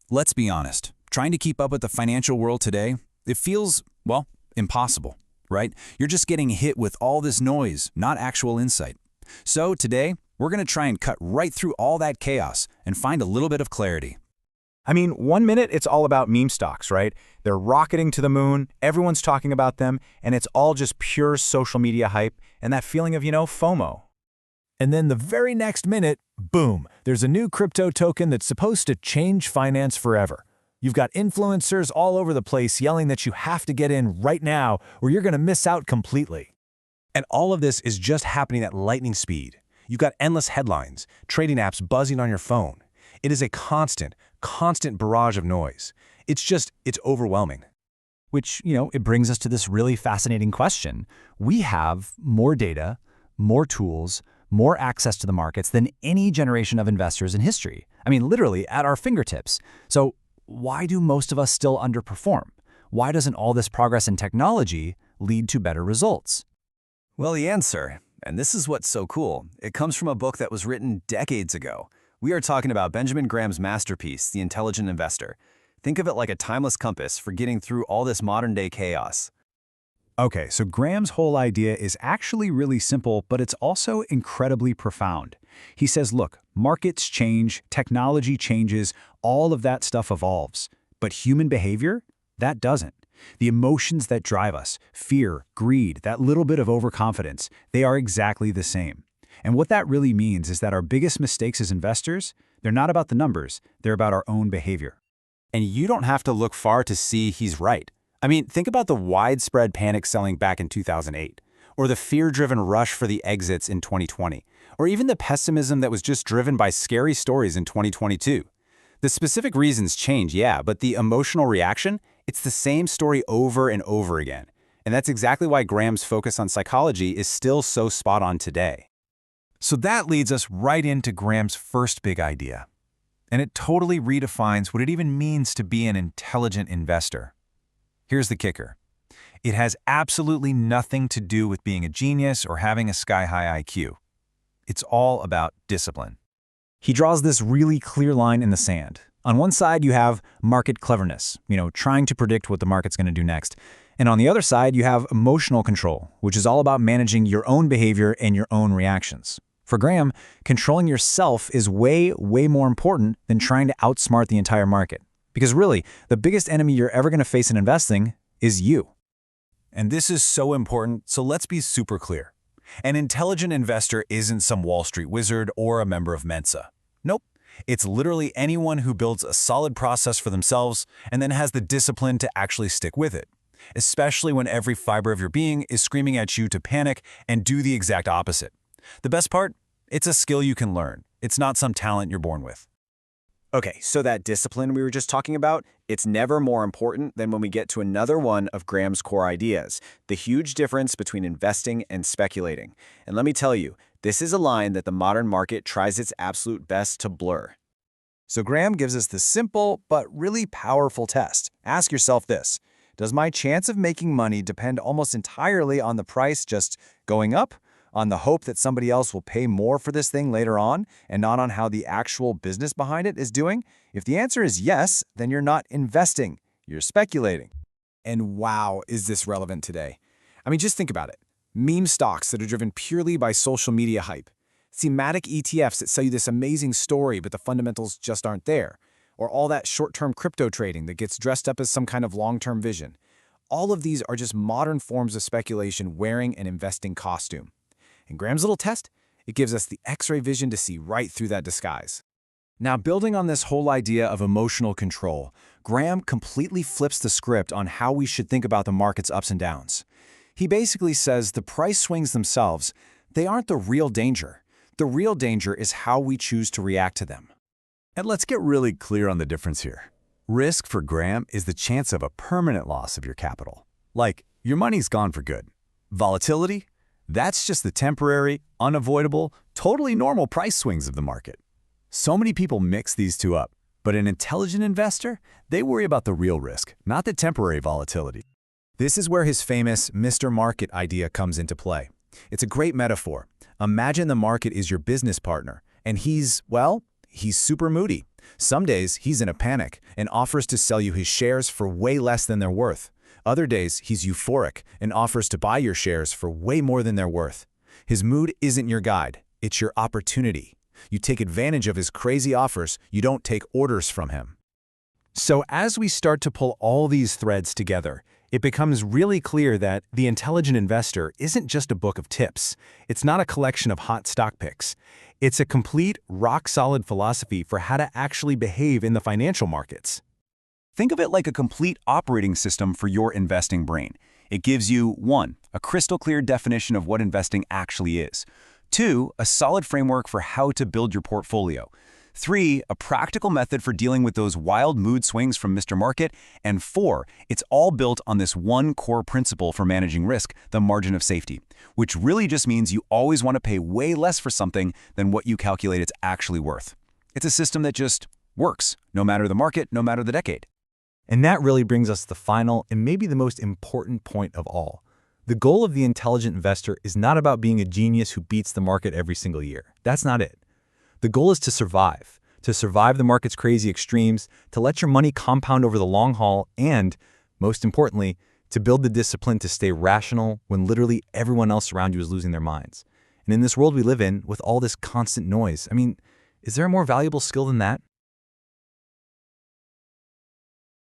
Let's be honest, trying to keep up with the financial world today, it feels, well, impossible, right? You're just getting hit with all this noise, not actual insight. So today, we're going to try and cut right through all that chaos and find a little bit of clarity. I mean, one minute it's all about meme stocks, right? They're rocketing to the moon, everyone's talking about them, and it's all just pure social media hype and that feeling of, FOMO. And then the very next minute, boom, there's a new crypto token that's supposed to change finance forever. You've got influencers all over the place yelling that you have to get in right now or you're going to miss out completely. And all of this is just happening at lightning speed. You've got endless headlines, trading apps buzzing on your phone. It is a constant barrage of noise. It's overwhelming. Which, it brings us to this really fascinating question. We have more data, more tools, more access to the markets than any generation of investors in history. I mean, literally at our fingertips. So why do most of us still underperform? Why doesn't all this progress in technology lead to better results? Well, the answer, and this is what's so cool, it comes from a book that was written decades ago. We are talking about Benjamin Graham's masterpiece, The Intelligent Investor. Think of it like a timeless compass for getting through all this modern-day chaos. Okay, so Graham's whole idea is actually really simple, but it's also incredibly profound. He says, look, markets change, technology changes, all of that stuff evolves. But human behavior? That doesn't. The emotions that drive us, fear, greed, that little bit of overconfidence, they are exactly the same. And what that really means is that our biggest mistakes as investors, they're not about the numbers, they're about our own behavior. And you don't have to look far to see he's right. I mean, think about the widespread panic selling back in 2008, or the fear-driven rush for the exits in 2020, or even the pessimism that was just driven by scary stories in 2022. The specific reasons change, yeah, but the emotional reaction, it's the same story over and over again. And that's exactly why Graham's focus on psychology is still so spot on today. So that leads us right into Graham's first big idea. And it totally redefines what it even means to be an intelligent investor. Here's the kicker. It has absolutely nothing to do with being a genius or having a sky-high IQ. It's all about discipline. He draws this really clear line in the sand. On one side, you have market cleverness, trying to predict what the market's going to do next. And on the other side, you have emotional control, which is all about managing your own behavior and your own reactions. For Graham, controlling yourself is way, way more important than trying to outsmart the entire market. Because really, the biggest enemy you're ever going to face in investing is you. And this is so important, so let's be super clear. An intelligent investor isn't some Wall Street wizard or a member of Mensa. Nope. It's literally anyone who builds a solid process for themselves and then has the discipline to actually stick with it, especially when every fiber of your being is screaming at you to panic and do the exact opposite. The best part? It's a skill you can learn. It's not some talent you're born with. Okay, so that discipline we were just talking about, it's never more important than when we get to another one of Graham's core ideas, the huge difference between investing and speculating. And let me tell you, this is a line that the modern market tries its absolute best to blur. So Graham gives us the simple but really powerful test. Ask yourself this: does my chance of making money depend almost entirely on the price just going up? On the hope that somebody else will pay more for this thing later on, and not on how the actual business behind it is doing? If the answer is yes, then you're not investing, you're speculating. And wow, is this relevant today? I mean, just think about it. Meme stocks that are driven purely by social media hype. Thematic ETFs that sell you this amazing story, but the fundamentals just aren't there. Or all that short-term crypto trading that gets dressed up as some kind of long-term vision. All of these are just modern forms of speculation wearing an investing costume. In Graham's little test, it gives us the X-ray vision to see right through that disguise. Now, building on this whole idea of emotional control, Graham completely flips the script on how we should think about the market's ups and downs. He basically says the price swings themselves, they aren't the real danger. The real danger is how we choose to react to them. And let's get really clear on the difference here. Risk for Graham is the chance of a permanent loss of your capital. Like, your money's gone for good. Volatility? That's just the temporary, unavoidable, totally normal price swings of the market. So many people mix these two up, but an intelligent investor, they worry about the real risk, not the temporary volatility. This is where his famous Mr. Market idea comes into play. It's a great metaphor. Imagine the market is your business partner, and he's he's super moody. Some days, he's in a panic and offers to sell you his shares for way less than they're worth. Other days, he's euphoric and offers to buy your shares for way more than they're worth. His mood isn't your guide, it's your opportunity. You take advantage of his crazy offers, you don't take orders from him. So as we start to pull all these threads together, it becomes really clear that The Intelligent Investor isn't just a book of tips. It's not a collection of hot stock picks. It's a complete, rock-solid philosophy for how to actually behave in the financial markets. Think of it like a complete operating system for your investing brain. It gives you 1. A crystal clear definition of what investing actually is. 2. A solid framework for how to build your portfolio. 3. A practical method for dealing with those wild mood swings from Mr. Market. And 4. It's all built on this one core principle for managing risk, the margin of safety, which really just means you always want to pay way less for something than what you calculate it's actually worth. It's a system that just works, no matter the market, no matter the decade. And that really brings us to the final and maybe the most important point of all. The goal of The Intelligent Investor is not about being a genius who beats the market every single year. That's not it. The goal is to survive the market's crazy extremes, to let your money compound over the long haul, and, most importantly, to build the discipline to stay rational when literally everyone else around you is losing their minds. And in this world we live in, with all this constant noise, is there a more valuable skill than that?